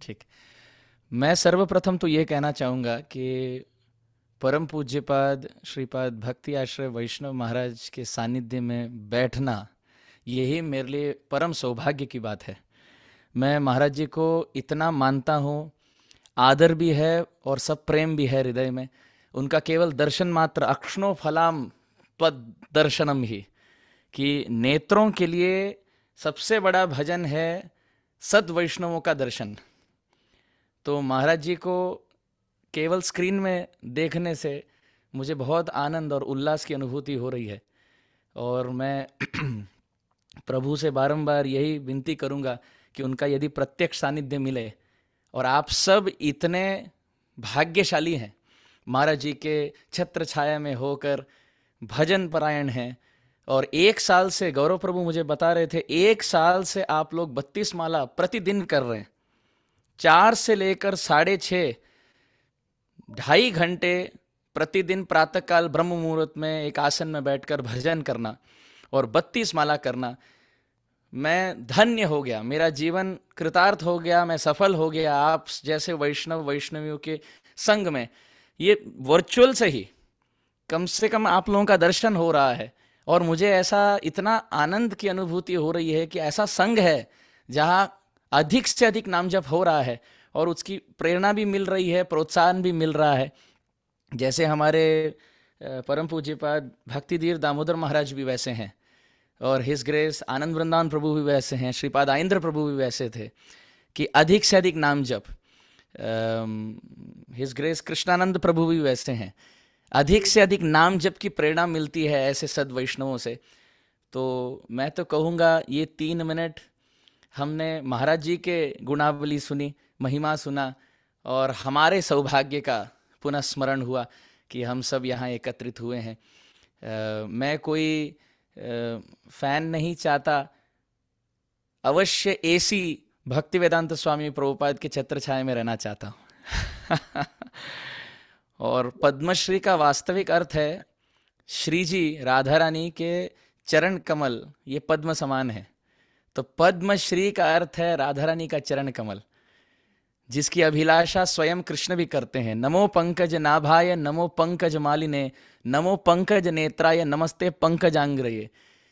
ठीक। मैं सर्वप्रथम तो ये कहना चाहूँगा कि परम पूज्यपाद श्रीपाद भक्ति आश्रय वैष्णव महाराज के सानिध्य में बैठना, यही मेरे लिए परम सौभाग्य की बात है। मैं महाराज जी को इतना मानता हूँ, आदर भी है और सब प्रेम भी है हृदय में। उनका केवल दर्शन मात्र अक्ष्णो फलाम त्वद दर्शनम ही, कि नेत्रों के लिए सबसे बड़ा भजन है सद वैष्णवों का दर्शन। तो महाराज जी को केवल स्क्रीन में देखने से मुझे बहुत आनंद और उल्लास की अनुभूति हो रही है। और मैं प्रभु से बारंबार यही विनती करूंगा कि उनका यदि प्रत्यक्ष सानिध्य मिले, और आप सब इतने भाग्यशाली हैं, महाराज जी के छत्र छाया में होकर भजन परायण हैं। और 1 साल से, गौरव प्रभु मुझे बता रहे थे, 1 साल से आप लोग 32 माला प्रतिदिन कर रहे हैं। 4 से लेकर 6:30, 2.5 घंटे प्रतिदिन प्रातःकाल ब्रह्म मुहूर्त में एक आसन में बैठकर भजन करना और 32 माला करना। मैं धन्य हो गया, मेरा जीवन कृतार्थ हो गया, मैं सफल हो गया आप जैसे वैष्णव वैष्णवियों के संग में। ये वर्चुअल से ही कम से कम आप लोगों का दर्शन हो रहा है, और मुझे ऐसा इतना आनंद की अनुभूति हो रही है कि ऐसा संघ है जहाँ अधिक से अधिक नाम जप हो रहा है, और उसकी प्रेरणा भी मिल रही है, प्रोत्साहन भी मिल रहा है। जैसे हमारे परम पूज्यपाद भक्ति धीर दामोदर महाराज भी वैसे हैं, और हिज ग्रेस आनंद वृंदावन प्रभु भी वैसे हैं, श्रीपाद आइंद्र प्रभु भी वैसे थे कि अधिक से अधिक नाम जप। हिज ग्रेस कृष्णानंद प्रभु भी वैसे हैं, अधिक से अधिक नाम जप की प्रेरणा मिलती है ऐसे सद वैष्णवों से। तो मैं तो कहूँगा ये 3 मिनट हमने महाराज जी के गुणावली सुनी, महिमा सुना, और हमारे सौभाग्य का पुनः स्मरण हुआ कि हम सब यहाँ एकत्रित हुए हैं। मैं कोई फैन नहीं चाहता, अवश्य एसी भक्ति वेदांत स्वामी प्रभुपाद के छत्र छाया में रहना चाहता हूँ। और पद्मश्री का वास्तविक अर्थ है श्री जी राधा रानी के चरण कमल, ये पद्म समान है। तो पद्मश्री का अर्थ है राधा रानी का चरण कमल, जिसकी अभिलाषा स्वयं कृष्ण भी करते हैं। नमो पंकज नाभाय नमो पंकज मालिने नमो पंकज नेत्राय नमस्ते पंकजांग्रये।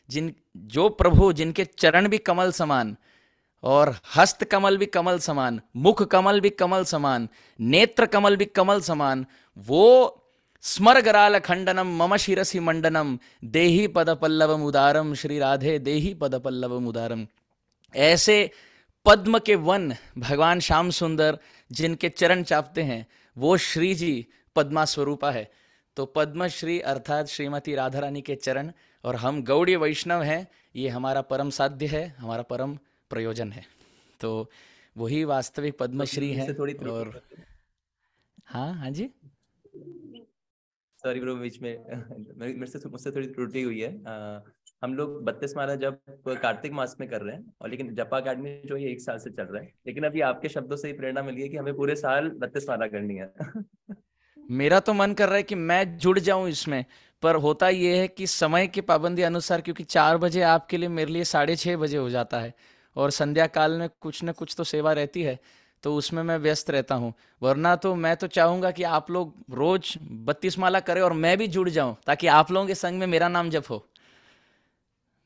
जो प्रभु जिनके चरण भी कमल समान, और हस्त कमल भी कमल समान, मुख कमल भी कमल समान, नेत्र कमल भी कमल समान, वो स्मरगराल खंडनम मम शिरसि मंडनम देहि पद पल्लवम उदारम श्री राधे देहि पद पल्लवम उदारम। ऐसे पद्म के वन भगवान श्याम सुंदर जिनके चरण चापते हैं, वो श्री जी पद्मा स्वरूपा है। तो पद्मश्री अर्थात श्रीमती राधा रानी के चरण, और हम गौड़ीय वैष्णव हैं, ये हमारा परम साध्य है, हमारा परम प्रयोजन है। तो वही वास्तविक पद्मश्री मुझसे हैं। थोड़ी त्रुटि, और हाँ हाँ जी, सॉरी ब्रो, बीच में मेरे से मुझसे थोड़ी त्रुटि हुई है। हम लोग 32 माला जब कार्तिक मास में कर रहे हैं, और लेकिन जपा अकेडमी जो है 1 साल से चल रहा है, लेकिन अभी आपके शब्दों से ही प्रेरणा मिली है कि हमें पूरे साल 32 माला करनी है। मेरा तो मन कर रहा है कि मैं जुड़ जाऊं इसमें, पर होता यह है कि समय की पाबंदी अनुसार, क्योंकि 4 बजे आपके लिए मेरे लिए 6:30 बजे हो जाता है, और संध्या काल में कुछ न कुछ तो सेवा रहती है, तो उसमें मैं व्यस्त रहता हूँ। वरना तो मैं तो चाहूँगा कि आप लोग रोज 32 माला करें और मैं भी जुड़ जाऊं, ताकि आप लोगों के संग में मेरा नाम जप हो।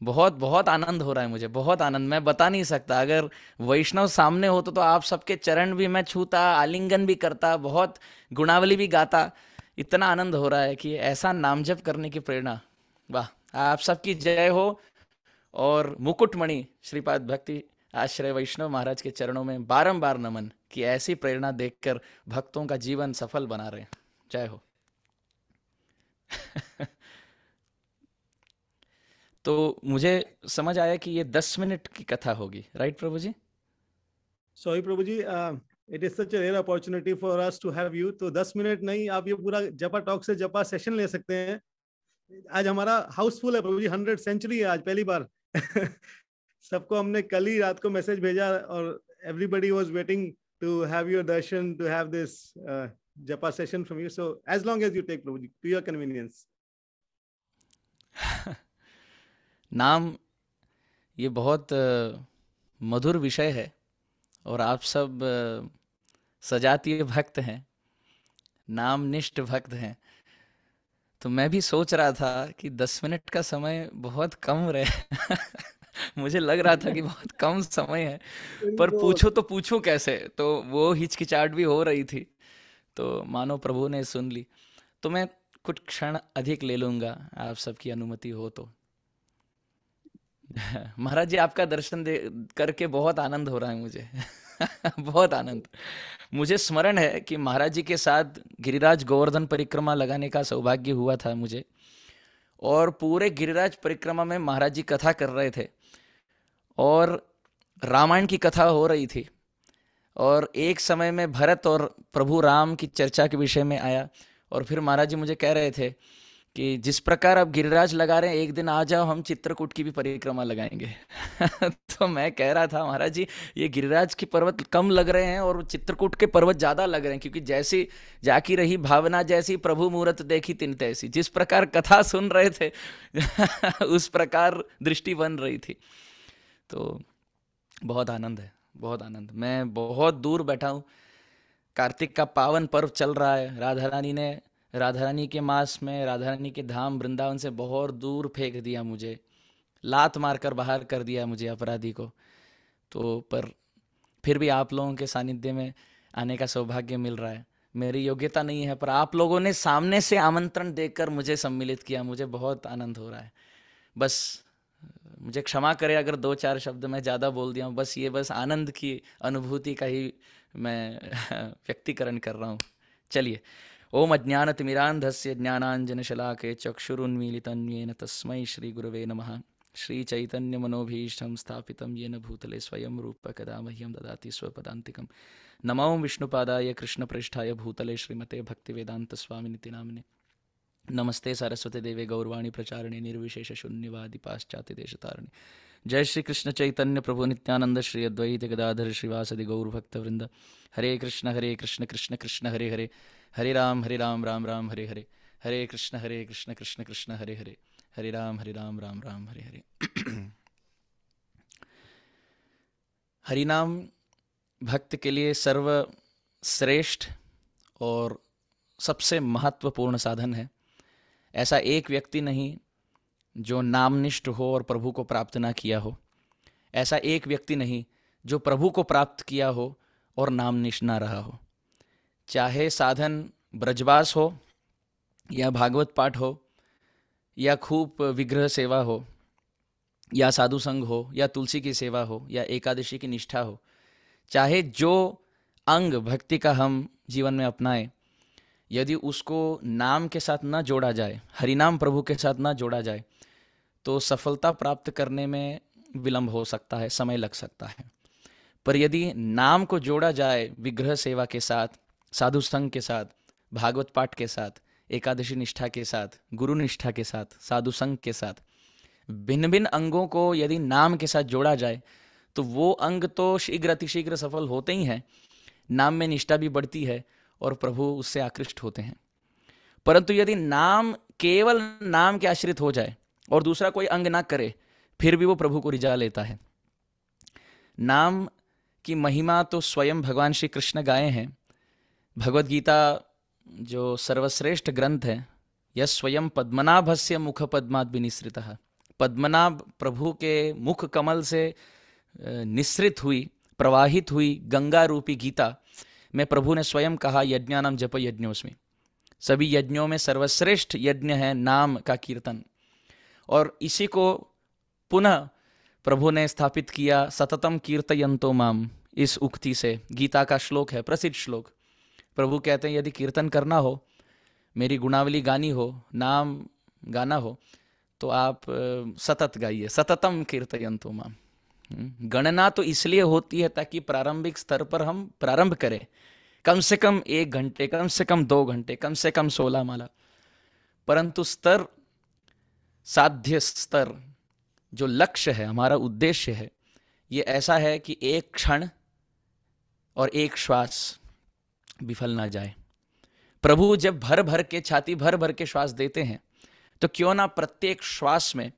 बहुत बहुत आनंद हो रहा है मुझे, बहुत आनंद, मैं बता नहीं सकता। अगर वैष्णव सामने होते तो आप सबके चरण भी मैं छूता, आलिंगन भी करता, बहुत गुणावली भी गाता। इतना आनंद हो रहा है कि ऐसा नाम जप करने की प्रेरणा, वाह। आप सबकी जय हो। और मुकुटमणि श्रीपाद भक्ति आश्रय वैष्णव महाराज के चरणों में बारंबार नमन कि ऐसी प्रेरणा देखकर भक्तों का जीवन सफल बना रहे। जय हो। तो मुझे समझ आया कि ये 10 मिनट की कथा होगी, right Prabhu ji? Sorry Prabhu ji, it is such a rare opportunity for us to have you. तो 10 मिनट नहीं, आप ये पूरा जपा टॉक से जपा सेशन ले सकते हैं। आज हमारा हाउसफुल है प्रभु जी, 100 सेंचुरी है आज पहली बार। सबको हमने कल ही रात को मैसेज भेजा, और everybody was waiting to have your darshan, to have this japa session from you. So as long as you take Prabhu ji, to your convenience. नाम ये बहुत मधुर विषय है, और आप सब सजातीय भक्त हैं, नामनिष्ठ भक्त हैं। तो मैं भी सोच रहा था कि 10 मिनट का समय बहुत कम रहे। मुझे लग रहा था कि बहुत कम समय है, पर पूछो तो पूछूं कैसे, तो वो हिचकिचाहट भी हो रही थी। तो मानो प्रभु ने सुन ली, तो मैं कुछ क्षण अधिक ले लूंगा, आप सबकी अनुमति हो तो। महाराज जी, आपका दर्शन करके बहुत आनंद हो रहा है मुझे। बहुत आनंद। मुझे स्मरण है कि महाराज जी के साथ गिरिराज गोवर्धन परिक्रमा लगाने का सौभाग्य हुआ था मुझे, और पूरे गिरिराज परिक्रमा में महाराज जी कथा कर रहे थे और रामायण की कथा हो रही थी, और एक समय में भरत और प्रभु राम की चर्चा के विषय में आया, और फिर महाराज जी मुझे कह रहे थे कि जिस प्रकार आप गिरिराज लगा रहे हैं, एक दिन आ जाओ, हम चित्रकूट की भी परिक्रमा लगाएंगे। तो मैं कह रहा था, महाराज जी ये गिरिराज की पर्वत कम लग रहे हैं और चित्रकूट के पर्वत ज़्यादा लग रहे हैं, क्योंकि जैसी जाकी रही भावना जैसी, प्रभु मूरत देखी तिन तैसी। जिस प्रकार कथा सुन रहे थे उस प्रकार दृष्टि बन रही थी। तो बहुत आनंद है, बहुत आनंद। मैं बहुत दूर बैठा हूँ, कार्तिक का पावन पर्व चल रहा है। राधा रानी के मास में राधा रानी के धाम वृंदावन से बहुत दूर फेंक दिया मुझे, लात मारकर बाहर कर दिया मुझे, अपराधी को। तो पर फिर भी आप लोगों के सानिध्य में आने का सौभाग्य मिल रहा है। मेरी योग्यता नहीं है, पर आप लोगों ने सामने से आमंत्रण देकर मुझे सम्मिलित किया, मुझे बहुत आनंद हो रहा है। बस मुझे क्षमा करें अगर 2-4 शब्द मैं ज़्यादा बोल दिया हूँ, बस आनंद की अनुभूति का ही मैं व्यक्तीकरण कर रहा हूँ। चलिए। ओम अज्ञानतिमिरान्धस्य ज्ञानाञ्जनशलाकये चक्षुरुन्मीलितं येन तस्मै श्रीगुरवे नमः। श्रीचैतन्यमनोभीष्टं स्थापितं येन भूतले स्वयं रूप कदा मह्यं ददाति स्वपदान्तिकं। नमो विष्णुपादाय कृष्णप्रेष्ठाय भूतले श्रीमते भक्तिवेदान्तस्वामिनिति नामिने। नमस्ते सरस्वती देवे गौरवाणी प्रचारिणे निर्विशेष शून्यवादी पाश्चात्य देशतारिणे। जय श्री कृष्ण चैतन्य प्रभु नित्यानंद श्री अद्वैत गदाधर श्रीवासदि गौर भक्त वृंद। हरे कृष्ण कृष्ण कृष्ण हरे हरे, हरे राम राम राम हरे हरे, हरे कृष्ण कृष्ण कृष्ण हरे हरे, हरे राम राम राम हरे हरे। हरिनाम भक्त के लिए सर्वश्रेष्ठ और सबसे महत्वपूर्ण साधन है। ऐसा एक व्यक्ति नहीं जो नामनिष्ठ हो और प्रभु को प्राप्त ना किया हो। ऐसा एक व्यक्ति नहीं जो प्रभु को प्राप्त किया हो और नामनिष्ठ ना रहा हो। चाहे साधन ब्रजवास हो या भागवत पाठ हो या खूब विग्रह सेवा हो या साधु संग हो या तुलसी की सेवा हो या एकादशी की निष्ठा हो, चाहे जो अंग भक्ति का हम जीवन में अपनाएं, यदि उसको नाम के साथ ना जोड़ा जाए, हरिनाम प्रभु के साथ ना जोड़ा जाए, तो सफलता प्राप्त करने में विलंब हो सकता है, समय लग सकता है। पर यदि नाम को जोड़ा जाए विग्रह सेवा के साथ, साधु संघ के साथ, भागवत पाठ के साथ, एकादशी निष्ठा के साथ, गुरु निष्ठा के साथ, साधु संघ के साथ, भिन्न भिन्न अंगों को यदि नाम के साथ जोड़ा जाए, तो वो अंग तो शीघ्र अतिशीघ्र सफल होते ही हैं। नाम में निष्ठा भी बढ़ती है और प्रभु उससे आकृष्ट होते हैं। परंतु यदि नाम केवल नाम के आश्रित हो जाए और दूसरा कोई अंग ना करे, फिर भी वो प्रभु को रिझा लेता है। नाम की महिमा तो स्वयं भगवान श्री कृष्ण गाए हैं। भगवद गीता जो सर्वश्रेष्ठ ग्रंथ है, यह स्वयं पद्मनाभस्य मुख पद्माद् विनिसृतः, पद्मनाभ प्रभु के मुख कमल से निसृत हुई, प्रवाहित हुई गंगा रूपी गीता में प्रभु ने स्वयं कहा, यज्ञानाम जप यज्ञोस्मि। सभी यज्ञों में सर्वश्रेष्ठ यज्ञ है नाम का कीर्तन। और इसी को पुनः प्रभु ने स्थापित किया, सततम कीर्तयन्तो माम, इस उक्ति से। गीता का श्लोक है, प्रसिद्ध श्लोक। प्रभु कहते हैं यदि कीर्तन करना हो, मेरी गुणावली गानी हो, नाम गाना हो, तो आप सतत गाइए, सततम कीर्तयन्तो माम। गणना तो इसलिए होती है ताकि प्रारंभिक स्तर पर हम प्रारंभ करें, कम से कम 1 घंटे, कम से कम 2 घंटे, कम से कम 16 माला। परंतु स्तर, साध्य स्तर, जो लक्ष्य है, हमारा उद्देश्य है, ये ऐसा है कि एक क्षण और एक श्वास विफल ना जाए। प्रभु जब भर भर के, छाती भर भर के श्वास देते हैं, तो क्यों ना प्रत्येक श्वास में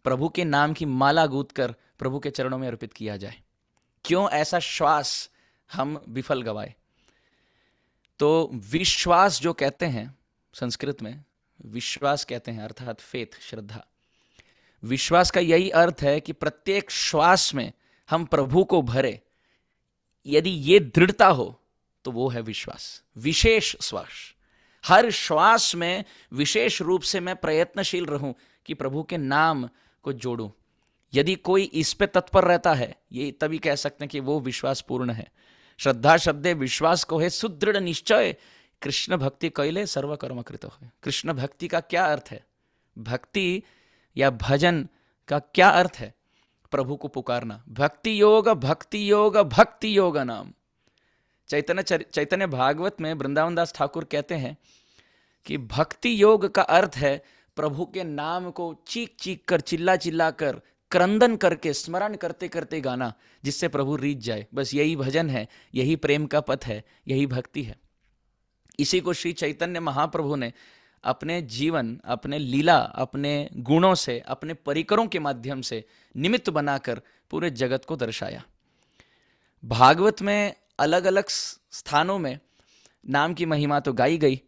प्रभु के नाम की माला गूंथ कर प्रभु के चरणों में अर्पित किया जाए। क्यों ऐसा श्वास हम विफल गवाए? तो विश्वास जो कहते हैं, संस्कृत में विश्वास कहते हैं, अर्थात फेथ, श्रद्धा। विश्वास का यही अर्थ है कि प्रत्येक श्वास में हम प्रभु को भरे। यदि ये दृढ़ता हो तो वो है विश्वास। विशेष श्वास, हर श्वास में विशेष रूप से मैं प्रयत्नशील रहूं कि प्रभु के नाम को जोड़ूं। यदि कोई इस पे तत्पर रहता है, ये तभी कह सकते हैं कि वो विश्वास पूर्ण है। श्रद्धा शब्दे विश्वास को है सुदृढ़ निश्चय, कृष्ण भक्ति कैले सर्व कर्म कृत हो। कृष्ण भक्ति का क्या अर्थ है? भक्ति या भजन का क्या अर्थ है? प्रभु को पुकारना। भक्ति योग, भक्ति योग, भक्ति योग नाम। चैतन्य भागवत में वृंदावन दास ठाकुर कहते हैं कि भक्ति योग का अर्थ है प्रभु के नाम को चीख चीख कर, चिल्ला चिल्ला कर, क्रंदन करके, स्मरण करते करते गाना, जिससे प्रभु रीझ जाए। बस यही भजन है, यही प्रेम का पथ है, यही भक्ति है। इसी को श्री चैतन्य महाप्रभु ने अपने जीवन, अपने लीला, अपने गुणों से, अपने परिकरों के माध्यम से निमित्त बनाकर पूरे जगत को दर्शाया। भागवत में अलग अलग स्थानों में नाम की महिमा तो गाई गई।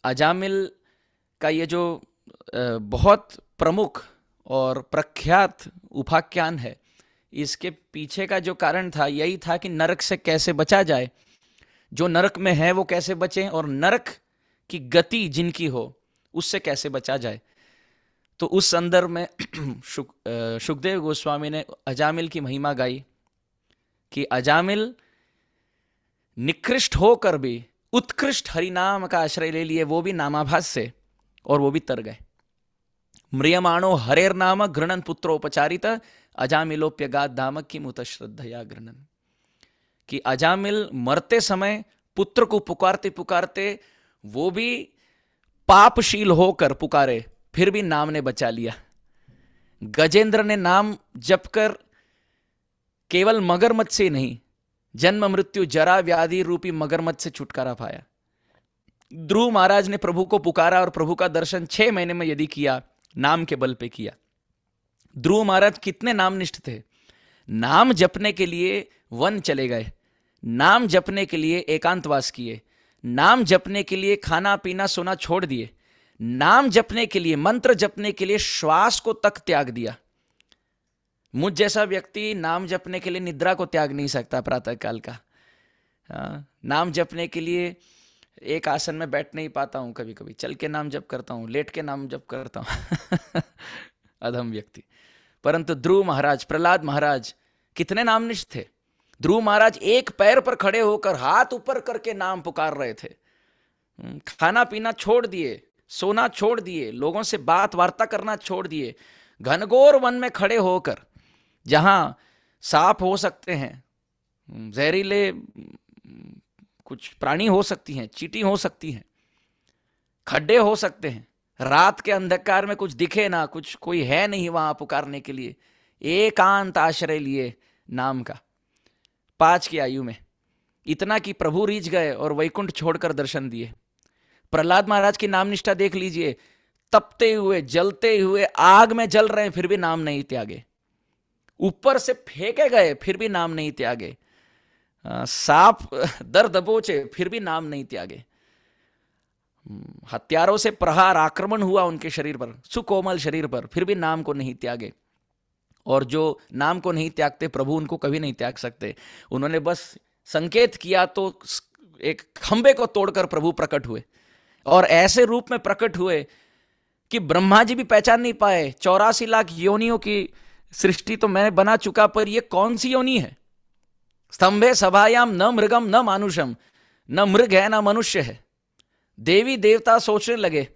अजामिल का ये जो बहुत प्रमुख और प्रख्यात उपाख्यान है, इसके पीछे का जो कारण था यही था कि नरक से कैसे बचा जाए, जो नरक में है वो कैसे बचे, और नरक की गति जिनकी हो उससे कैसे बचा जाए। तो उस संदर्भ में शुकदेव गोस्वामी ने अजामिल की महिमा गाई कि अजामिल निकृष्ट होकर भी उत्कृष्ट हरिनाम का आश्रय ले लिए, वो भी नामाभास से, और वो भी तर गए। म्रियमाणो हरेर नाम घृणन पुत्रोपचारित, अजामिलोप्यगात धाम किमुत श्रद्धया घृणन। कि अजामिल मरते समय पुत्र को पुकारते पुकारते वो भी पापशील होकर पुकारे, फिर भी नाम ने बचा लिया। गजेंद्र ने नाम जपकर केवल मगरमच्छ से नहीं, जन्म मृत्यु जरा व्याधि रूपी मगरमच्छ से छुटकारा पाया। ध्रुव महाराज ने प्रभु को पुकारा और प्रभु का दर्शन 6 महीने में यदि किया, नाम के बल पे किया। ध्रुव महाराज कितने नामनिष्ठ थे। नाम जपने के लिए वन चले गए, नाम जपने के लिए एकांतवास किए, नाम जपने के लिए खाना पीना सोना छोड़ दिए, नाम जपने के लिए, मंत्र जपने के लिए श्वास को तक त्याग दिया। मुझ जैसा व्यक्ति नाम जपने के लिए निद्रा को त्याग नहीं सकता प्रातः काल का। नाम जपने के लिए एक आसन में बैठ नहीं पाता हूं, कभी कभी चल के नाम जप करता हूं, लेट के नाम जप करता हूं। अधम व्यक्ति। परंतु ध्रुव महाराज, प्रहलाद महाराज कितने नामनिष्ठ थे। ध्रुव महाराज एक पैर पर खड़े होकर हाथ ऊपर करके नाम पुकार रहे थे। खाना पीना छोड़ दिए, सोना छोड़ दिए, लोगों से बात वार्ता करना छोड़ दिए, घनघोर वन में खड़े होकर, जहां सांप हो सकते हैं, जहरीले कुछ प्राणी हो सकती हैं, चींटी हो सकती हैं, खड्डे हो सकते हैं, रात के अंधकार में कुछ दिखे ना, कुछ कोई है नहीं वहां पुकारने के लिए, एकांत आश्रय लिए नाम का। 5 की आयु में इतना कि प्रभु रीझ गए और वैकुंठ छोड़कर दर्शन दिए। प्रहलाद महाराज की नाम निष्ठा देख लीजिए, तपते हुए, जलते हुए, आग में जल रहे हैं फिर भी नाम नहीं त्यागे, ऊपर से फेंके गए फिर भी नाम नहीं त्यागे, सांप दर दबोचे फिर भी नाम नहीं त्यागे, हथियारों से प्रहार आक्रमण हुआ उनके शरीर पर, सुकोमल शरीर पर, फिर भी नाम को नहीं त्यागे। और जो नाम को नहीं त्यागते प्रभु उनको कभी नहीं त्याग सकते। उन्होंने बस संकेत किया तो एक खंबे को तोड़कर प्रभु प्रकट हुए, और ऐसे रूप में प्रकट हुए कि ब्रह्मा जी भी पहचान नहीं पाए। 84 लाख योनियों की सृष्टि तो मैं बना चुका, पर ये कौन सी योनि है। स्तंभे सभायाम न मृगम न मानुषम, न मृग है न मनुष्य है। देवी देवता सोचने लगे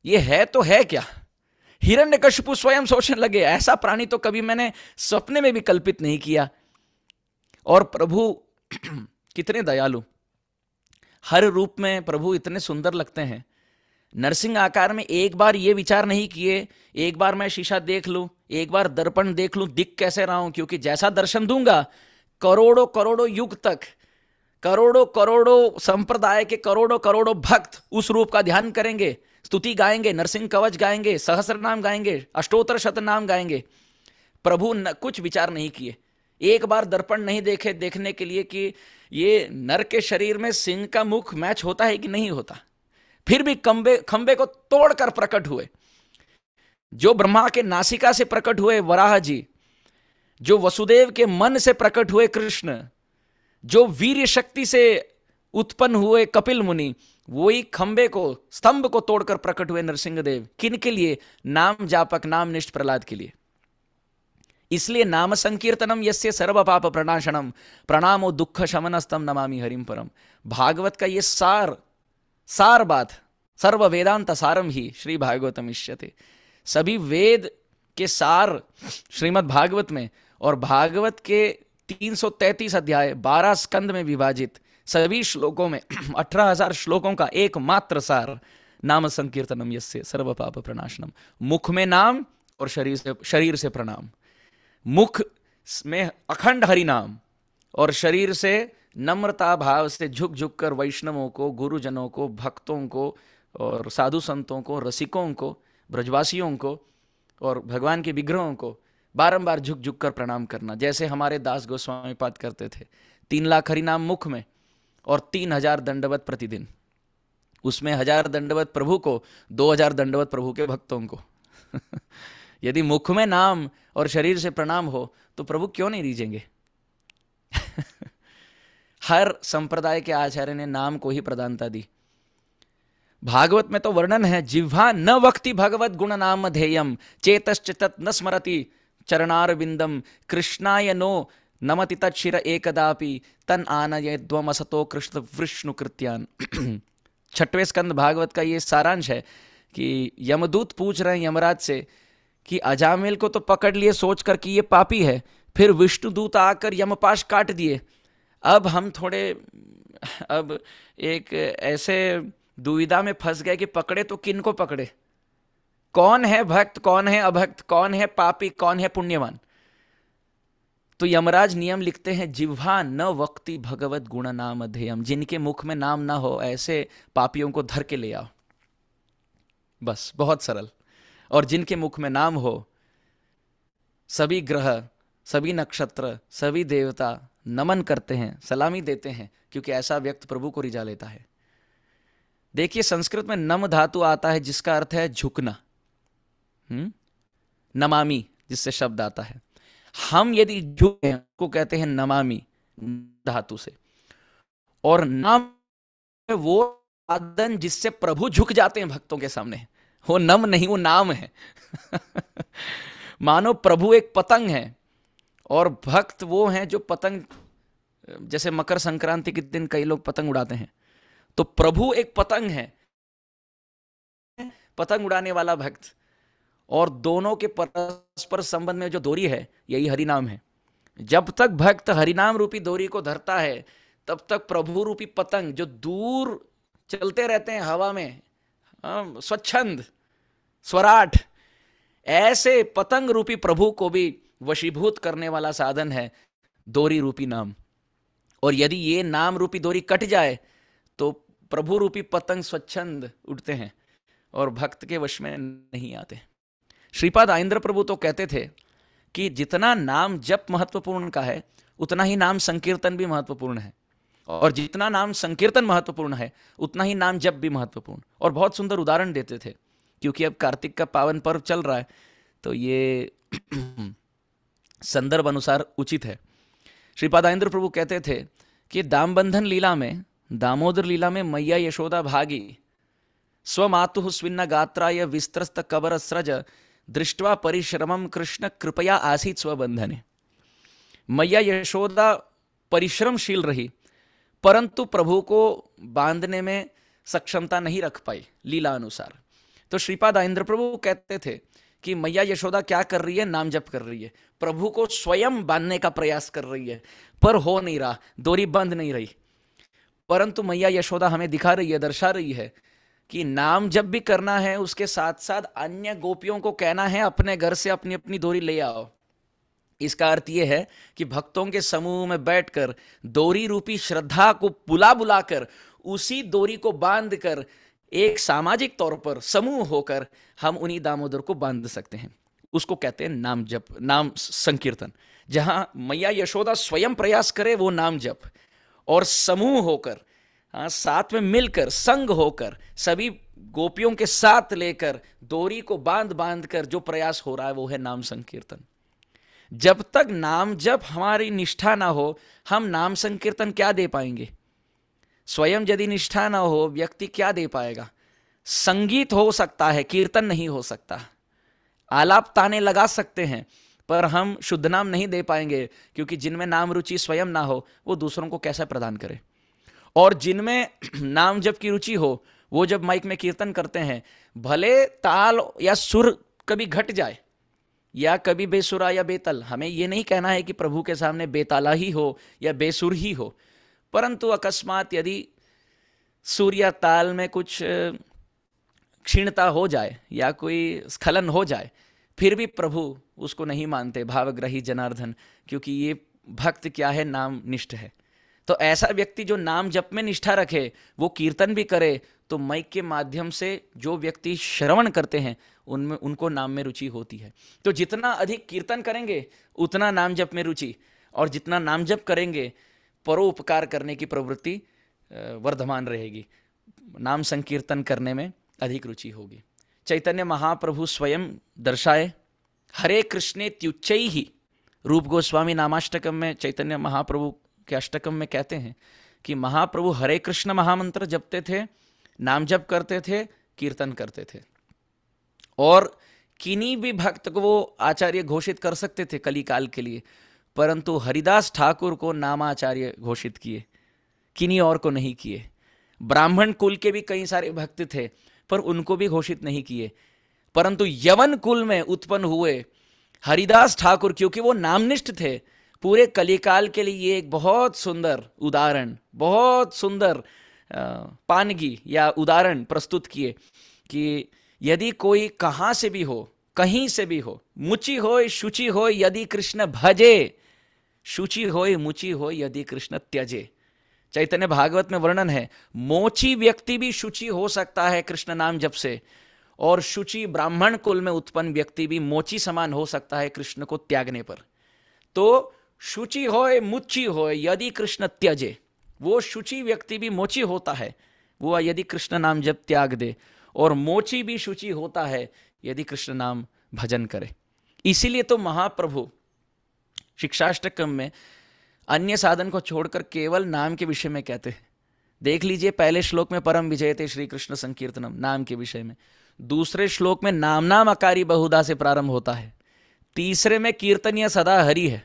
ये है तो है क्या। हिरण्यकशिपु स्वयं सोचने लगे ऐसा प्राणी तो कभी मैंने सपने में भी कल्पित नहीं किया। और प्रभु कितने दयालु, हर रूप में प्रभु इतने सुंदर लगते हैं। नरसिंह आकार में एक बार ये विचार नहीं किए, एक बार मैं शीशा देख लूं, एक बार दर्पण देख लूं, दिख कैसे रहा हूं, क्योंकि जैसा दर्शन दूंगा करोड़ों करोड़ों युग तक, करोड़ों करोड़ों संप्रदाय के करोड़ों करोड़ों भक्त उस रूप का ध्यान करेंगे, स्तुति गाएंगे, नरसिंह कवच गाएंगे, सहस्र नाम गाएंगे, अष्टोत्तर शत नाम गाएंगे। प्रभु कुछ विचार नहीं किए, एक बार दर्पण नहीं देखे देखने के लिए कि ये नर के शरीर में सिंह का मुख मैच होता है कि नहीं होता, फिर भी खंबे को तोड़कर प्रकट हुए। जो ब्रह्मा के नासिका से प्रकट हुए वराह जी, जो वसुदेव के मन से प्रकट हुए कृष्ण, जो वीर्य शक्ति से उत्पन्न हुए कपिल मुनि, वही खंबे को, स्तंभ को तोड़कर प्रकट हुए नरसिंहदेव। किन के लिए? नाम जापक, नाम निष्ठ प्रहलाद के लिए। इसलिए नाम संकीर्तनम यस्य सर्व पाप प्रणाशनम प्रणामो दुख शमनस्तम नमामि हरिम परम। भागवत का ये सार बात, सर्व वेदांत सारम ही श्री भागवतम इष्यते। सभी वेद के सार श्रीमद् भागवत में, और भागवत के 333 अध्याय 12 स्कंद में विभाजित सभी श्लोकों में 18,000 श्लोकों का एकमात्र सार नाम संकीर्तनम यस्य सर्व पाप प्रणाशनम। मुख में नाम और शरीर से प्रणाम। मुख में अखंड हरि नाम और शरीर से नम्रता भाव से झुक झुक कर वैष्णवों को, गुरुजनों को, भक्तों को और साधु संतों को, रसिकों को, ब्रजवासियों को और भगवान के विग्रहों को बारंबार झुक झुक कर प्रणाम करना। जैसे हमारे दास गोस्वामी पाद करते थे, 3 लाख हरि नाम मुख में और 3000 दंडवत प्रतिदिन। उसमें 1000 दंडवत प्रभु को, 2000 दंडवत प्रभु के भक्तों को। यदि मुख में नाम और शरीर से प्रणाम हो तो प्रभु क्यों नहीं रीझेंगे? हर संप्रदाय के आचार्य ने नाम को ही प्रधानता दी। भागवत में तो वर्णन है, जिह्वा न वक्ति भगवत गुण नाम ध्येयम चेतश्चित न स्मरति चरणार बिंदम कृष्णाय नो नमति तत्शिर एकदापि तन आनयेद्वमसतो कृष्ण विष्णु कृत्यान। 6वें स्कंद भागवत का ये सारांश है कि यमदूत पूछ रहे हैं यमराज से कि अजामिल को तो पकड़ लिए सोच कर कि ये पापी है, फिर विष्णु दूत आकर यमपाश काट दिए। अब हम अब एक ऐसे दुविधा में फंस गए कि पकड़े तो किन को पकड़े? कौन है भक्त, कौन है अभक्त, कौन है पापी, कौन है पुण्यवान? तो यमराज नियम लिखते हैं, जिह्वा न वक्ति भगवत गुण नाम ध्येयम। जिनके मुख में नाम ना हो ऐसे पापियों को धर के ले आओ। बस, बहुत सरल। और जिनके मुख में नाम हो, सभी ग्रह, सभी नक्षत्र, सभी देवता नमन करते हैं, सलामी देते हैं, क्योंकि ऐसा व्यक्त प्रभु को रिझा लेता है। देखिए, संस्कृत में नम धातु आता है जिसका अर्थ है झुकना। नमामि जिससे शब्द आता है। हम यदि झुके को कहते हैं नमामि धातु से। और नाम वो साधन जिससे प्रभु झुक जाते हैं भक्तों के सामने। वो नम नहीं, वो नाम है। मानो प्रभु एक पतंग है और भक्त वो हैं जो पतंग, जैसे मकर संक्रांति के दिन कई लोग पतंग उड़ाते हैं, तो प्रभु एक पतंग है, पतंग उड़ाने वाला भक्त। और दोनों के परस्पर संबंध में जो डोरी है, यही हरिनाम है। जब तक भक्त हरिनाम रूपी डोरी को धरता है, तब तक प्रभु रूपी पतंग जो दूर चलते रहते हैं हवा में, स्वच्छंद स्वराट, ऐसे पतंग रूपी प्रभु को भी वशीभूत करने वाला साधन है डोरी रूपी नाम। और यदि ये नाम रूपी डोरी कट जाए तो प्रभु रूपी पतंग स्वच्छंद उड़ते हैं और भक्त के वश में नहीं आते। श्रीपाद आइंद्र प्रभु तो कहते थे कि जितना नाम जप महत्वपूर्ण का है, उतना ही नाम संकीर्तन भी महत्वपूर्ण है, और जितना नाम संकीर्तन महत्वपूर्ण है, उतना ही नाम जप भी महत्वपूर्ण। और बहुत सुंदर उदाहरण देते थे, क्योंकि अब कार्तिक का पावन पर्व चल रहा है तो ये संदर्भ अनुसार उचित है। श्रीपाद आइंद्र प्रभु कहते थे कि दामबंधन लीला में, दामोदर लीला में मैया यशोदा भागी स्वमातुः स्विन्न गात्राय विस्त्रस्त कबर स्रज दृष्ट्वा परिश्रमम कृष्ण कृपया आसीत स्वबंधने। मैया यशोदा परिश्रमशील रही, परंतु प्रभु को बांधने में सक्षमता नहीं रख पाई लीला अनुसार। तो श्रीपाद आइंद्र प्रभु कहते थे कि मैया यशोदा क्या कर रही है? नाम जप कर रही है, प्रभु को स्वयं बांधने का प्रयास कर रही है, पर हो नहीं रहा, डोरी बंध नहीं रही। परंतु मैया यशोदा हमें दिखा रही है, दर्शा रही है कि नाम जब भी करना है, उसके साथ साथ अन्य गोपियों को कहना है अपने घर से अपनी अपनी डोरी ले आओ। इसका अर्थ यह है कि भक्तों के समूह में बैठकर डोरी रूपी श्रद्धा को बुला बुलाकर उसी डोरी को बांधकर एक सामाजिक तौर पर समूह होकर हम उन्हीं दामोदर को बांध सकते हैं। उसको कहते हैं नाम जप, नाम संकीर्तन। जहां मैया यशोदा स्वयं प्रयास करे वो नाम जप, और समूह होकर, साथ में मिलकर, संग होकर, सभी गोपियों के साथ लेकर डोरी को बांध बांध कर जो प्रयास हो रहा है वो है नाम संकीर्तन। जब तक नाम जप हमारी निष्ठा ना हो, हम नाम संकीर्तन क्या दे पाएंगे? स्वयं यदि निष्ठा ना हो, व्यक्ति क्या दे पाएगा? संगीत हो सकता है, कीर्तन नहीं हो सकता। आलाप ताने लगा सकते हैं, पर हम शुद्ध नाम नहीं दे पाएंगे, क्योंकि जिनमें नाम रुचि स्वयं ना हो वो दूसरों को कैसे प्रदान करे। और जिनमें नाम जप की रुचि हो, वो जब माइक में कीर्तन करते हैं, भले ताल या सुर कभी घट जाए या कभी बेसुरा या बेतल, हमें ये नहीं कहना है कि प्रभु के सामने बेताला ही हो या बेसुर ही हो, परंतु अकस्मात यदि सुर या ताल में कुछ क्षीणता हो जाए या कोई स्खलन हो जाए, फिर भी प्रभु उसको नहीं मानते, भावग्रही जनार्दन, क्योंकि ये भक्त क्या है, नाम निष्ठ है। तो ऐसा व्यक्ति जो नाम जप में निष्ठा रखे, वो कीर्तन भी करे, तो माइक के माध्यम से जो व्यक्ति श्रवण करते हैं उनमें उनको नाम में रुचि होती है। तो जितना अधिक कीर्तन करेंगे उतना नाम जप में रुचि, और जितना नाम जप करेंगे परोपकार करने की प्रवृत्ति वर्धमान रहेगी, नाम संकीर्तन करने में अधिक रुचि होगी। चैतन्य महाप्रभु स्वयं दर्शाए, हरे कृष्णे त्युच्चैहि, रूप गोस्वामी नामाष्टकम में चैतन्य महाप्रभु के अष्टकम में कहते हैं कि महाप्रभु हरे कृष्ण महामंत्र जपते थे, नाम जप करते थे, कीर्तन करते थे, और किन्हीं भी भक्त को वो आचार्य घोषित कर सकते थे कली काल के लिए, परंतु हरिदास ठाकुर को नामाचार्य घोषित किए, किन्हीं और को नहीं किए। ब्राह्मण कुल के भी कई सारे भक्त थे, पर उनको भी घोषित नहीं किए, परंतु यवन कुल में उत्पन्न हुए हरिदास ठाकुर, क्योंकि वो नामनिष्ठ थे, पूरे कलिकाल के लिए ये एक बहुत सुंदर उदाहरण, बहुत सुंदर पानगी या उदाहरण प्रस्तुत किए कि यदि कोई कहाँ से भी हो, कहीं से भी हो, मुचि होय शुचि होय यदि कृष्ण भजे, शुचि होय मुचि होय यदि कृष्ण त्यजे। चैतन्य भागवत में वर्णन है, मोची व्यक्ति भी शुचि हो सकता है कृष्ण नाम जप से, और शुचि ब्राह्मण कुल में उत्पन्न व्यक्ति भी मोची समान हो सकता है कृष्ण को त्यागने पर। तो शुचि होय मुचि होय यदि कृष्ण त्यजे, वो शुचि व्यक्ति भी मोची होता है वो यदि कृष्ण नाम जप त्याग दे, और मोची भी शुचि होता है यदि कृष्ण नाम भजन करे। इसीलिए तो महाप्रभु शिक्षाष्टकम में अन्य साधन को छोड़कर केवल नाम के विषय में कहते हैं। देख लीजिए, पहले श्लोक में परम विजयते श्री कृष्ण संकीर्तनम, नाम के विषय में। दूसरे श्लोक में नाम नाम अकारी बहुधा से प्रारंभ होता है। तीसरे में कीर्तनीय सदा हरि है,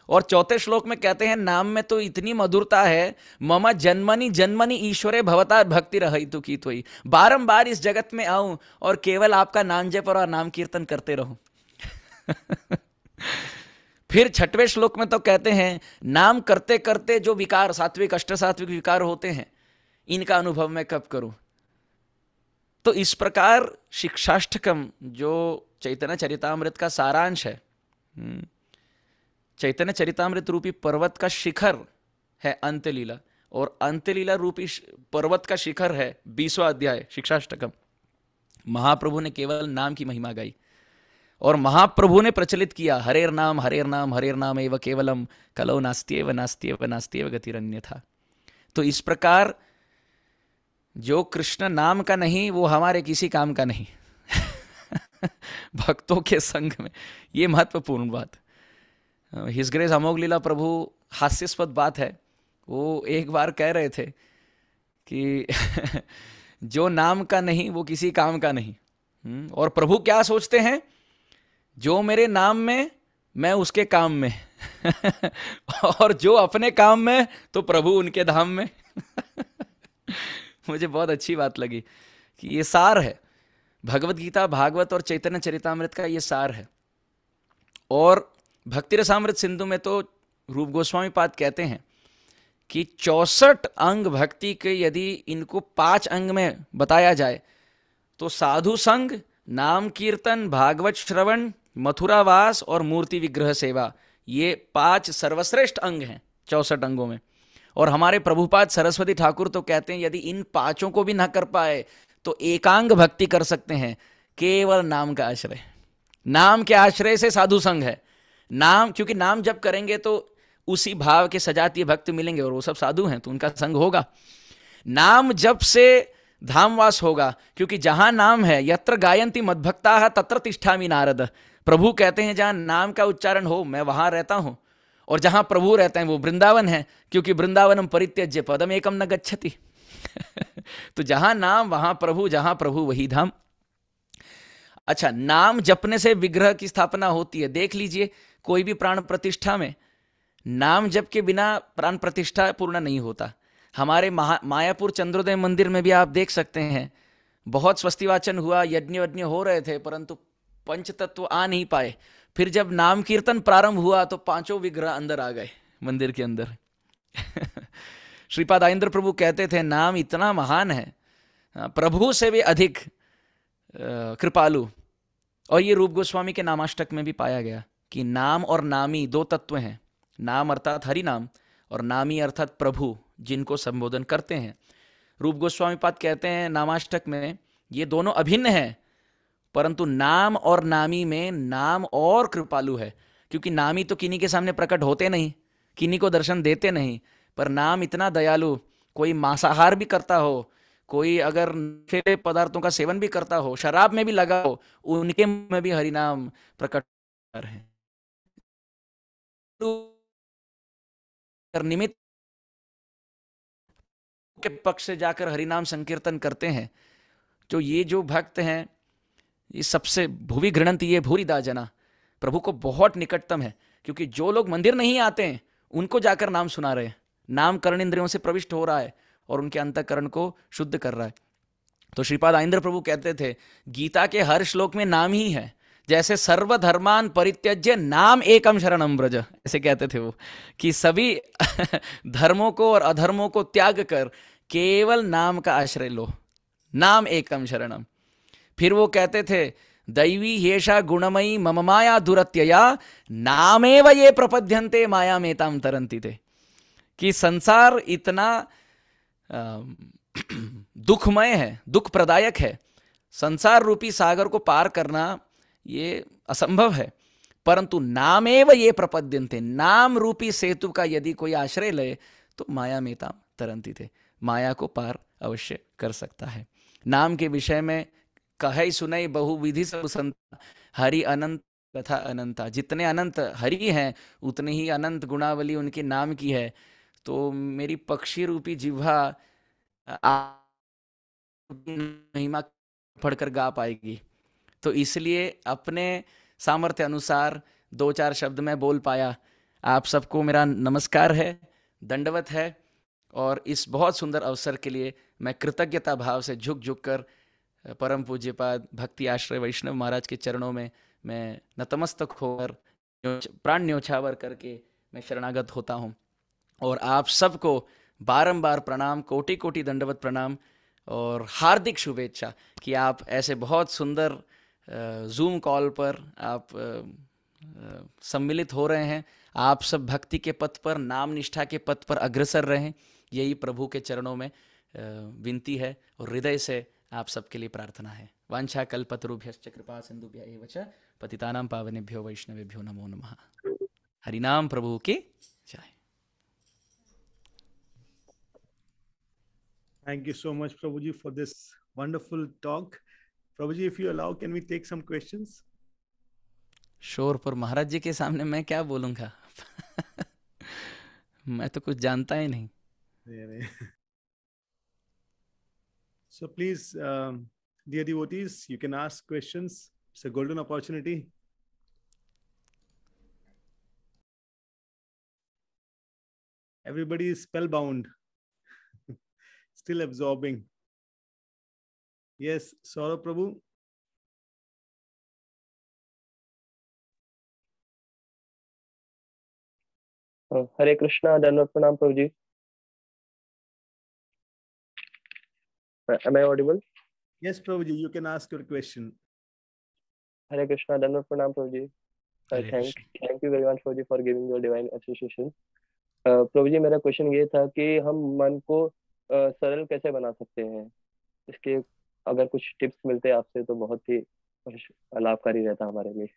और चौथे श्लोक में कहते हैं नाम में तो इतनी मधुरता है, मम जन्मनि जन्मनि ईश्वरे भवता भक्ति रहितु की तोई, बारंबार इस जगत में आऊं और केवल आपका नाम जप और नाम कीर्तन करते रहूं। फिर छठवें श्लोक में तो कहते हैं नाम करते करते जो विकार, सात्विक अष्ट सात्विक विकार होते हैं, इनका अनुभव मैं कब करूं। तो इस प्रकार शिक्षाष्टकम जो चैतन्य चरितामृत का सारांश है, चैतन्य चरितामृत रूपी पर्वत का शिखर है अंत्यलीला, और अंत्यलीला रूपी पर्वत का शिखर है 20वां अध्याय शिक्षाष्टकम। महाप्रभु ने केवल नाम की महिमा गाई, और महाप्रभु ने प्रचलित किया हरेर नाम एव केवलम कलो नास्त्येव नास्त्येव नास्त्येव गतिरन्यथा। तो इस प्रकार जो कृष्ण नाम का नहीं वो हमारे किसी काम का नहीं। भक्तों के संग में ये महत्वपूर्ण बात। हिज ग्रेस अमोघ लीला प्रभु हास्यास्पद बात है, वो एक बार कह रहे थे कि जो नाम का नहीं वो किसी काम का नहीं। और प्रभु क्या सोचते हैं, जो मेरे नाम में मैं उसके काम में और जो अपने काम में तो प्रभु उनके धाम में। मुझे बहुत अच्छी बात लगी कि ये सार है भगवत गीता, भागवत और चैतन्य चरितामृत का, ये सार है। और भक्ति रसामृत सिंधु में तो रूप गोस्वामी पाद कहते हैं कि 64 अंग भक्ति के यदि इनको 5 अंग में बताया जाए तो साधु संग, नाम कीर्तन, भागवत श्रवण, मथुरावास और मूर्ति विग्रह सेवा, ये 5 सर्वश्रेष्ठ अंग हैं 64 अंगों में। और हमारे प्रभुपाद सरस्वती ठाकुर तो कहते हैं यदि इन 5 को भी ना कर पाए तो एकांग भक्ति कर सकते हैं, केवल नाम का आश्रय, नाम के आश्रय से साधु संग है। नाम, क्योंकि नाम जप करेंगे तो उसी भाव के सजातीय भक्त मिलेंगे और वो सब साधु हैं तो उनका संग होगा। नाम जप से धामवास होगा, क्योंकि जहां नाम है, यत्र गायन्ति मद्भक्ताः तत्र तिष्ठामि नारद। प्रभु कहते हैं जहां नाम का उच्चारण हो मैं वहां रहता हूं, और जहां प्रभु रहते हैं वो वृंदावन है, क्योंकि वृंदावनम परित्यज्य पदम एकम न गच्छति। तो जहां नाम वहां प्रभु, जहां प्रभु वही धाम। अच्छा, नाम जपने से विग्रह की स्थापना होती है। देख लीजिए कोई भी प्राण प्रतिष्ठा में नाम जप के बिना प्राण प्रतिष्ठा पूर्ण नहीं होता। हमारे मायापुर चंद्रोदय मंदिर में भी आप देख सकते हैं, बहुत स्वस्तिवाचन हुआ, यज्ञ वज्ञ हो रहे थे, परंतु पंच तत्व आ नहीं पाए। फिर जब नाम कीर्तन प्रारंभ हुआ तो पांचों विग्रह अंदर आ गए मंदिर के अंदर। श्रीपाद आइंद्र प्रभु कहते थे नाम इतना महान है, प्रभु से भी अधिक कृपालु। और ये रूप गोस्वामी के नामाष्टक में भी पाया गया कि नाम और नामी दो तत्व हैं। नाम अर्थात हरि नाम, और नामी अर्थात प्रभु जिनको संबोधन करते हैं। रूप गोस्वामी पाद कहते हैं नामाष्टक में ये दोनों अभिन्न हैं, परंतु नाम और नामी में नाम और कृपालु है, क्योंकि नामी तो किन्हीं के सामने प्रकट होते नहीं, किन्हीं को दर्शन देते नहीं, पर नाम इतना दयालु, कोई मांसाहार भी करता हो, कोई अगर नशीले पदार्थों का सेवन भी करता हो, शराब में भी लगा हो, उनके मुंह में भी हरिनाम प्रकट है। निमित्त के पक्ष से जाकर हरिनाम संकीर्तन करते हैं। तो ये जो भक्त हैं ये सबसे भुवि गृणन्ति ये भूरिदा जना, प्रभु को बहुत निकटतम है, क्योंकि जो लोग मंदिर नहीं आते हैं उनको जाकर नाम सुना रहे हैं। नाम कर्ण इंद्रियों से प्रविष्ट हो रहा है और उनके अंतःकरण को शुद्ध कर रहा है। तो श्रीपाद आइंद्र प्रभु कहते थे गीता के हर श्लोक में नाम ही है, जैसे सर्वधर्मान परित्यज्य नाम एकम शरणम व्रज, ऐसे कहते थे वो, कि सभी धर्मों को और अधर्मों को त्याग कर केवल नाम का आश्रय लो, नाम एकम शरणम। फिर वो कहते थे दैवी हेषा गुणमयी मम माया दुरत्यया नामेव ये प्रपद्यन्ते माया मेताम तरन्ति थे, कि संसार इतना दुखमय है, दुख प्रदायक है, संसार रूपी सागर को पार करना ये असंभव है, परंतु नामेव ये प्रपद्यन्ते, नाम रूपी सेतु का यदि कोई आश्रय ले तो माया मेताम तरन्ति थे, माया को पार अवश्य कर सकता है। नाम के विषय में कहई सुनई बहुविधि सब संता, हरि अनंत तथा अनंता, जितने अनंत हरि हैं उतनी ही अनंत गुणावली उनके नाम की है। तो मेरी पक्षी रूपी जिह्वा महिमा पढ़कर गा पाएगी, तो इसलिए अपने सामर्थ्य अनुसार दो चार शब्द में बोल पाया। आप सबको मेरा नमस्कार है, दंडवत है, और इस बहुत सुंदर अवसर के लिए मैं कृतज्ञता भाव से झुक झुक कर परम पूज्यपाद भक्ति आश्रय वैष्णव महाराज के चरणों में मैं नतमस्तक होकर प्राण न्योछावर करके मैं शरणागत होता हूँ। और आप सबको बारंबार प्रणाम, कोटि कोटि दंडवत प्रणाम और हार्दिक शुभेच्छा कि आप ऐसे बहुत सुंदर जूम कॉल पर आप सम्मिलित हो रहे हैं। आप सब भक्ति के पथ पर, नाम निष्ठा के पथ पर अग्रसर रहें, यही प्रभु के चरणों में विनती है और हृदय से आप सबके लिए प्रार्थना है। वांछा कल्पतरुभ्यश्च कृपा सिंधुभ्य एव च पतितानां पावनेभ्यो वैष्णवेभ्यो नमो नमः। हरिनाम प्रभु की जय। Thank you so much, Prabhuji, for this wonderful talk. Prabhuji, if you allow, can we take some questions? शोर पर महाराज जी के सामने मैं क्या बोलूंगा? मैं तो कुछ जानता ही नहीं। So please, dear devotees, you can ask questions. It's a golden opportunity. Everybody is spellbound, still absorbing. Yes, Saurabh Prabhu. हरे कृष्णा, दंडवत प्रणाम प्रभु जी। Am I audible? Yes, Prabhuji, you can ask your question. हरे कृष्णा, दंडवत प्रणाम प्रभु जी। Thank you very much Prabhu ji for giving your divine association. प्रभु जी, मेरा question ये था कि हम मन को सरल कैसे बना सकते हैं, इसके अगर कुछ टिप्स मिलते आपसे तो बहुत ही और लाभकारी रहता हमारे लिए।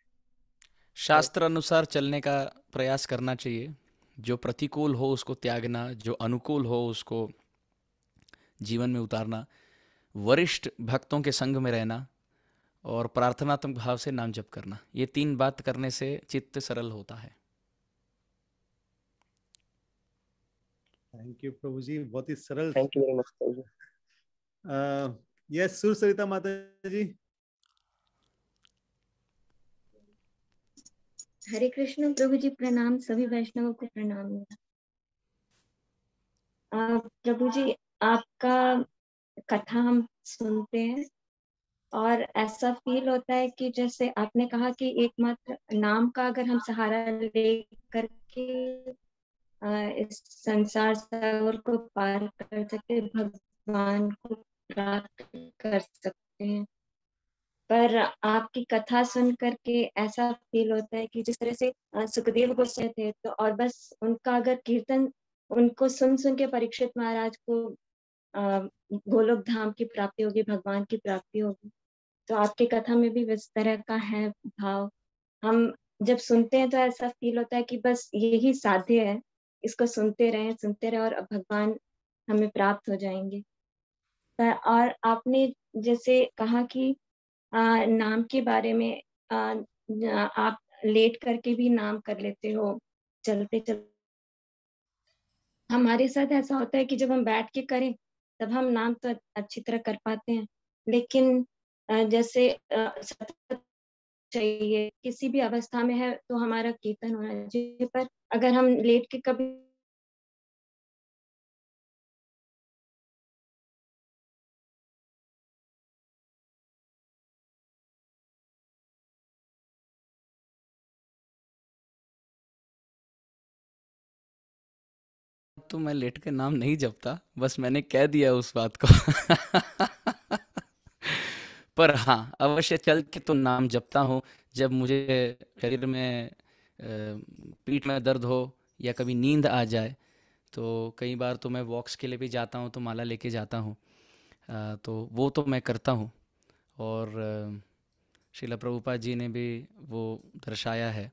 शास्त्र अनुसार चलने का प्रयास करना चाहिए। जो प्रतिकूल हो उसको त्यागना, जो अनुकूल हो उसको जीवन में उतारना, वरिष्ठ भक्तों के संग में रहना और प्रार्थनात्मक भाव से नाम जप करना, ये 3 बात करने से चित्त सरल होता है। थैंक यू प्रभु जी, बहुत ही सरल। Thank you very much Prabhu ji. Yes, Sur Sarita माता जी। हरे कृष्ण प्रभु जी, प्रणाम। सभी वैष्णवों को प्रणाम। प्रभु जी, आपका कथा हम सुनते हैं और ऐसा फील होता है कि जैसे आपने कहा कि एकमात्र नाम का अगर हम सहारा ले करके इस संसार सागर को पार कर सकते, भगवान को प्राप्त कर सकते हैं। पर आपकी कथा सुन करके ऐसा फील होता है कि जिस तरह से सुखदेव गोस्वामी थे, तो और बस उनका अगर कीर्तन उनको सुन सुन के परीक्षित महाराज को गोलोक धाम की प्राप्ति होगी, भगवान की प्राप्ति होगी। तो आपकी कथा में भी इस तरह का है भाव। हम जब सुनते हैं तो ऐसा फील होता है कि बस यही साध्य है, इसको सुनते रहे और भगवान हमें प्राप्त हो जाएंगे। और आपने जैसे कहा कि नाम के बारे में, आप लेट करके भी नाम कर लेते हो, चलते चलते। हमारे साथ ऐसा होता है कि जब हम बैठ के करें तब हम नाम तो अच्छी तरह कर पाते हैं, लेकिन जैसे सतत चाहिए, किसी भी अवस्था में है तो हमारा कीर्तन होना चाहिए। पर अगर हम लेट के कभी तो मैं लेट के नाम नहीं जपता, बस मैंने कह दिया उस बात को। पर हाँ, अवश्य चल के तो नाम जपता हूँ। जब मुझे शरीर में पीठ में दर्द हो या कभी नींद आ जाए, तो कई बार तो मैं वॉक्स के लिए भी जाता हूँ, तो माला लेके जाता हूँ। तो वो तो मैं करता हूँ। और श्रील प्रभुपाद जी ने भी वो दर्शाया है।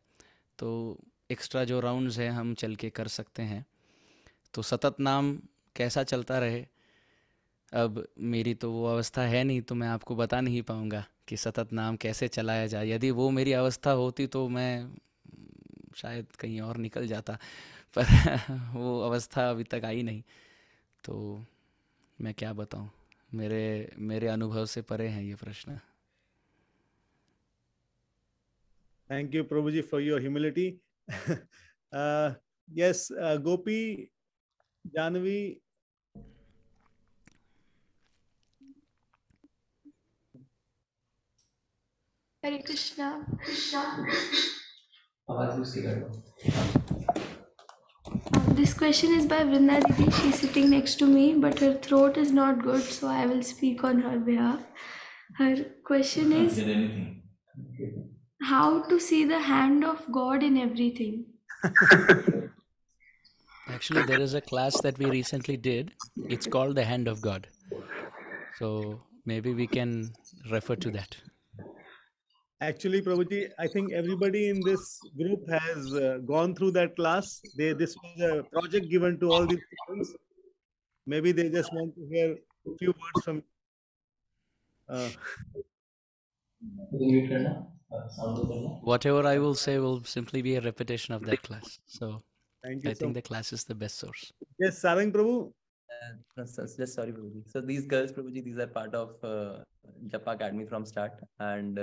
तो एक्स्ट्रा जो राउंड्स हैं हम चल के कर सकते हैं। तो सतत नाम कैसा चलता रहे, अब मेरी तो वो अवस्था है नहीं, तो मैं आपको बता नहीं पाऊँगा कि सतत नाम कैसे चलाया जाए। यदि वो मेरी अवस्था होती तो मैं शायद कहीं और निकल जाता, पर वो अवस्था अभी तक आई नहीं। तो मैं क्या बताऊँ, मेरे अनुभव से परे हैं ये प्रश्न। Thank you Prabhu ji for your humility. Yes, Gopi, Janhvi. Hare Krishna. This question is by Vrinda Didi. She's sitting next to me, but her throat is not good, so I will speak on her behalf. Her question is, how to see the hand of God in everything? Actually, there is a class that we recently did. It's called The Hand of God. So maybe we can refer to that. Actually, Prabhuji, I think everybody in this group has gone through that class. This was a project given to all these students. Maybe they just want to hear a few words from. Whatever I will say will simply be a repetition of that class. So Thank you. I think the class is the best source. Yes, Sarang Prabhu. Just sorry, Prabhuji. So these girls, Prabhuji, these are part of Japa Academy from start. And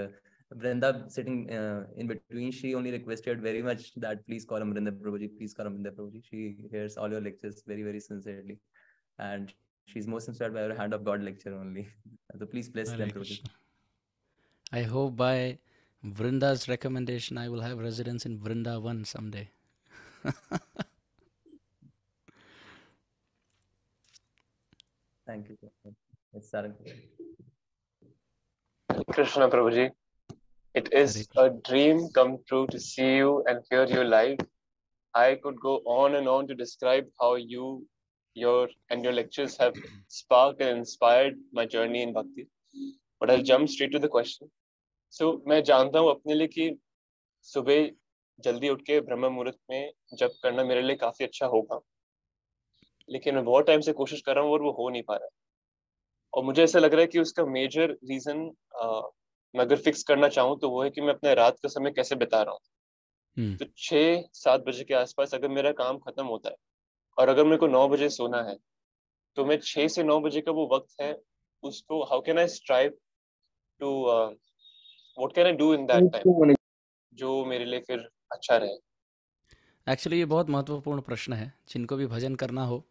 Vrinda sitting in between, she only requested very much that please call him Vrinda Prabhuji, please call him Vrinda Prabhuji. She hears all your lectures very, very sincerely. And she's most inspired by your Hand of God lecture only. So please bless them, Prabhuji. I hope by Vrinda's recommendation, I will have residence in Vrindavan someday. Thank you. It's Sarang. Krishna Prabhuji, it is a dream come true to see you and hear you live. I could go on and on to describe how your lectures have sparked and inspired my journey in bhakti. But I'll jump straight to the question. सो मैं जानता हूँ अपने लिए कि सुबह जल्दी उठ के ब्रह्म मुहूर्त में जब करना मेरे लिए काफी अच्छा होगा, लेकिन मैं बहुत टाइम से कोशिश कर रहा हूँ और वो हो नहीं पा रहा है। और मुझे ऐसा लग रहा है कि उसका मेजर रीजन मैं अगर फिक्स करना चाहूँ तो वो है कि मैं अपने रात का समय कैसे बिता रहा हूँ। तो 6-7 बजे के आसपास अगर मेरा काम खत्म होता है और अगर मेरे को 9 बजे सोना है, तो मैं 6 से 9 बजे का वो वक्त है, उसको how can I strive to what can I do in that time जो मेरे लिए फिर अच्छा रहे। एक्चुअली ये बहुत महत्वपूर्ण प्रश्न है। जिनको भी भजन करना हो,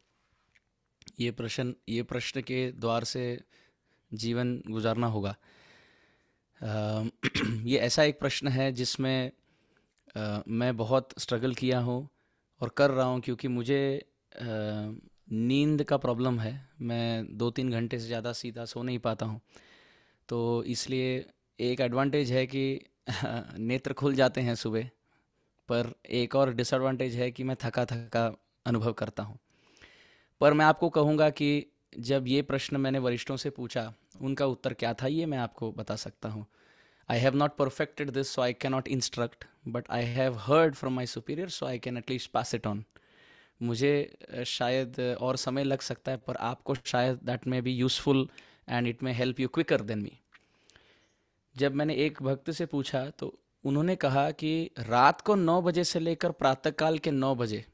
ये प्रश्न के द्वार से जीवन गुजारना होगा। ये ऐसा एक प्रश्न है जिसमें मैं बहुत स्ट्रगल किया हूँ और कर रहा हूँ, क्योंकि मुझे नींद का प्रॉब्लम है। मैं 2-3 घंटे से ज़्यादा सीधा सो नहीं पाता हूँ। तो इसलिए एक एडवांटेज है कि नेत्र खुल जाते हैं सुबह, पर एक और डिसएडवांटेज है कि मैं थका थका अनुभव करता हूँ। पर मैं आपको कहूँगा कि जब ये प्रश्न मैंने वरिष्ठों से पूछा, उनका उत्तर क्या था ये मैं आपको बता सकता हूँ। I have not perfected this, so I cannot instruct, but I have heard from my superior, so I can at least pass it on. मुझे शायद और समय लग सकता है, पर आपको शायद that may be useful and it may help you quicker than me. जब मैंने एक भक्त से पूछा तो उन्होंने कहा कि रात को 9 बजे से लेकर प्रातःकाल के 9 बजे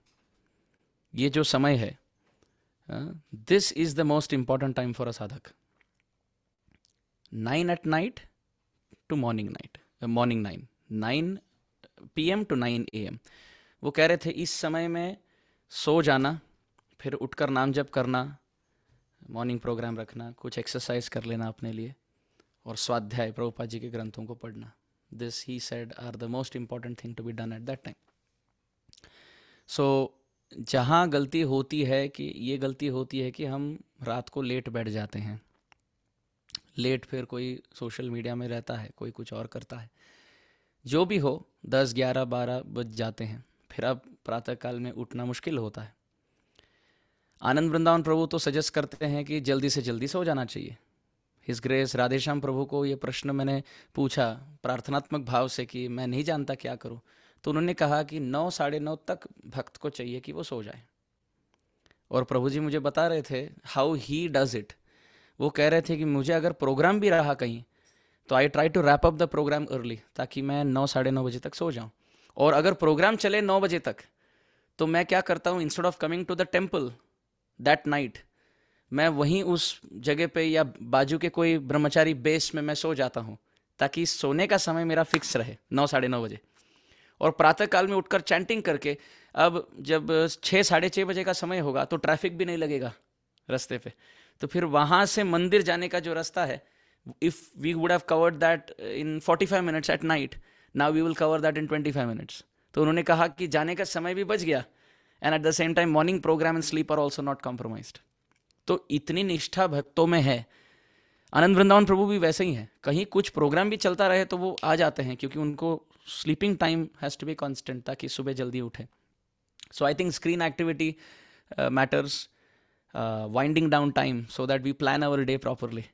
ये जो समय है, this is the most important time for a साधक। 9 at night to morning 9 PM to 9 AM। वो कह रहे थे इस समय में सो जाना, फिर उठकर नाम जप करना, मॉर्निंग प्रोग्राम रखना, कुछ एक्सरसाइज कर लेना अपने लिए, और स्वाध्याय प्रभुपाद जी के ग्रंथों को पढ़ना। This he said are the most important thing to be done at that time. So जहाँ गलती होती है कि ये गलती होती है कि हम रात को लेट बैठ जाते हैं। लेट फिर कोई सोशल मीडिया में रहता है, कोई कुछ और करता है, जो भी हो 10, 11, 12 बज जाते हैं। फिर अब प्रातःकाल में उठना मुश्किल होता है। आनंद वृंदावन प्रभु तो सजेस्ट करते हैं कि जल्दी से जल्दी सो जाना चाहिए। हिज ग्रेस राधेश्याम प्रभु को ये प्रश्न मैंने पूछा प्रार्थनात्मक भाव से कि मैं नहीं जानता क्या करूं, तो उन्होंने कहा कि 9, 9:30 तक भक्त को चाहिए कि वो सो जाए। और प्रभु जी मुझे बता रहे थे हाउ ही डज इट। वो कह रहे थे कि मुझे अगर प्रोग्राम भी रहा कहीं तो I try to wrap up the program early, ताकि मैं 9, 9:30 बजे तक सो जाऊं। और अगर प्रोग्राम चले 9 बजे तक तो मैं क्या करता हूं, instead of coming to the temple that night, मैं वहीं उस जगह पे या बाजू के कोई ब्रह्मचारी बेस में मैं सो जाता हूँ, ताकि सोने का समय मेरा फिक्स रहे 9, 9:30 बजे। और प्रातःकाल में उठकर चैंटिंग करके, अब जब 6, 6:30 बजे का समय होगा तो ट्रैफिक भी नहीं लगेगा रास्ते पे, तो फिर वहाँ से मंदिर जाने का जो रास्ता है, if we would have covered that in 45 minutes at night, now we will cover that in 25 minutes. तो उन्होंने कहा कि जाने का समय भी बच गया, and at the same time morning program and sleep are also not compromised. तो इतनी निष्ठा भक्तों में है। आनंद वृंदावन प्रभु भी वैसे ही हैं, कहीं कुछ प्रोग्राम भी चलता रहे तो वो आ जाते हैं, क्योंकि उनको sleeping time has to be constant, ताकि सुबह जल्दी उठे। So I think screen activity matters, winding down time, so that we plan our day properly.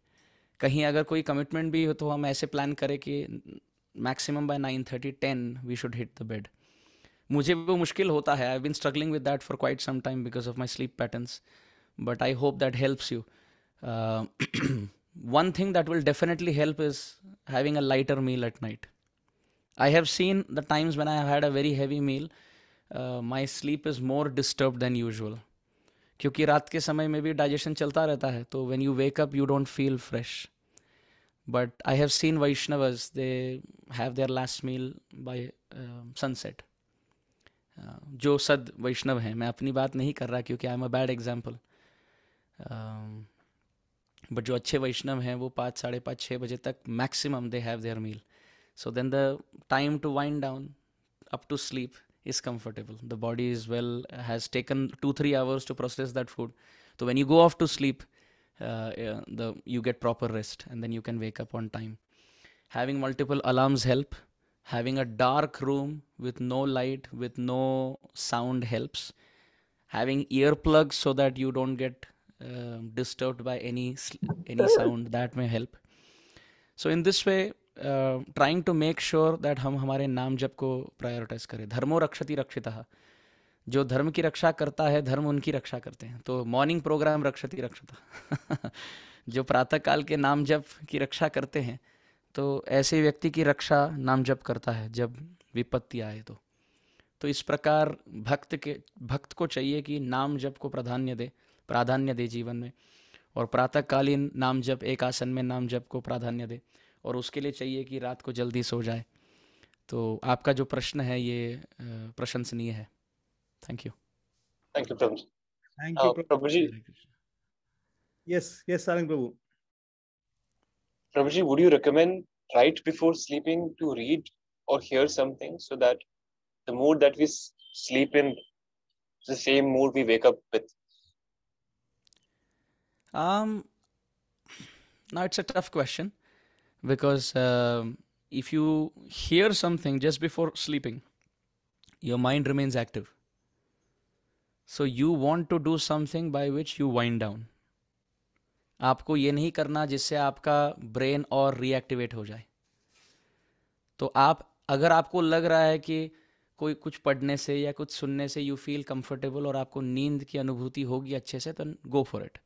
कहीं अगर कोई कमिटमेंट भी हो तो हम ऐसे प्लान करें कि maximum by 9:30, 10 we should hit the bed. मुझे वो मुश्किल होता है, I have been struggling with that for quite some time because of my sleep patterns, but I hope that helps you. One thing that will definitely help is having a lighter meal at night. I have seen the times when I have had a very heavy meal, my sleep is more disturbed than usual. क्योंकि रात के समय में भी digestion चलता रहता है, तो when you wake up you don't feel fresh. But I have seen Vaishnavas, they have their last meal by sunset. जो सद वैष्णव हैं, मैं अपनी बात नहीं कर रहा क्योंकि I am a bad example, but जो अच्छे वैष्णव हैं वो 5, 5:30, 6 बजे तक maximum they have their meal. So then the time to wind down up to sleep is comfortable. The body is has taken 2-3 hours to process that food. So when you go off to sleep, you get proper rest, and then you can wake up on time. Having multiple alarms help. Having a dark room with no light, with no sound helps. Having earplugs so that you don't get disturbed by any sound, that may help. So in this way, trying to make sure that हम हमारे नाम जप को prioritise करें. धर्मो रक्षति रक्षितः. जो धर्म की रक्षा करता है, धर्म उनकी रक्षा करते हैं. तो मॉर्निंग प्रोग्राम रक्षति रक्षितः. जो प्रातःकाल के नाम जप की रक्षा करते हैं, तो ऐसे व्यक्ति की रक्षा नाम जप करता है जब विपत्ति आए. तो इस प्रकार भक्त को चाहिए कि नाम जप को प्राधान्य दे जीवन में, और प्रातःकालीन नाम जप, एक आसन में नाम जप को प्राधान्य दे, और उसके लिए चाहिए कि रात को जल्दी सो जाए. तो आपका जो प्रश्न है ये प्रशंसनीय है. Thank you. Thank you, Prabhuji. Thank you, Prabhuji, Yes, Sarang Prabhu. Prabhuji, would you recommend right before sleeping to read or hear something so that the mood that we sleep in is the same mood we wake up with? Now it's a tough question, because if you hear something just before sleeping, your mind remains active. So you want to do something by which you wind down. आपको ये नहीं करना जिससे आपका brain और reactivate हो जाए. तो अगर आपको लग रहा है कि कोई कुछ पढ़ने से या कुछ सुनने से यू फील कंफर्टेबल और आपको नींद की अनुभूति होगी अच्छे से, तो गो फॉर इट.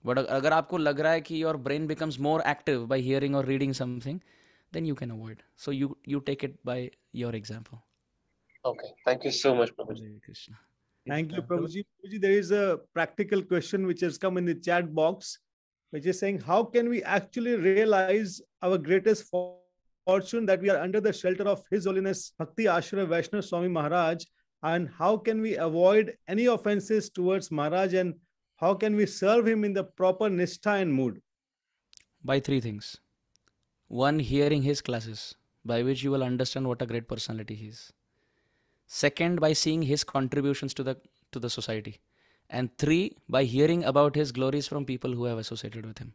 बट अगर आपको लग रहा है कि your brain becomes more active by hearing और reading something, then you can avoid. So you take it by your example. Okay, thank you so much, Prabhuji. Hare Krishna. Thank you, Prabhuji. Prabhuji, there is a practical question which has come in the chat box, which is saying, how can we actually realize our greatest fortune, that we are under the shelter of His Holiness Bhakti Ashram Vaishnav Swami Maharaj, and how can we avoid any offenses towards Maharaj, and how can we serve him in the proper nishtha and mood? By three things. One, hearing his classes, by which you will understand what a great personality he is. Second, by seeing his contributions to the society. And three, by hearing about his glories from people who have associated with him.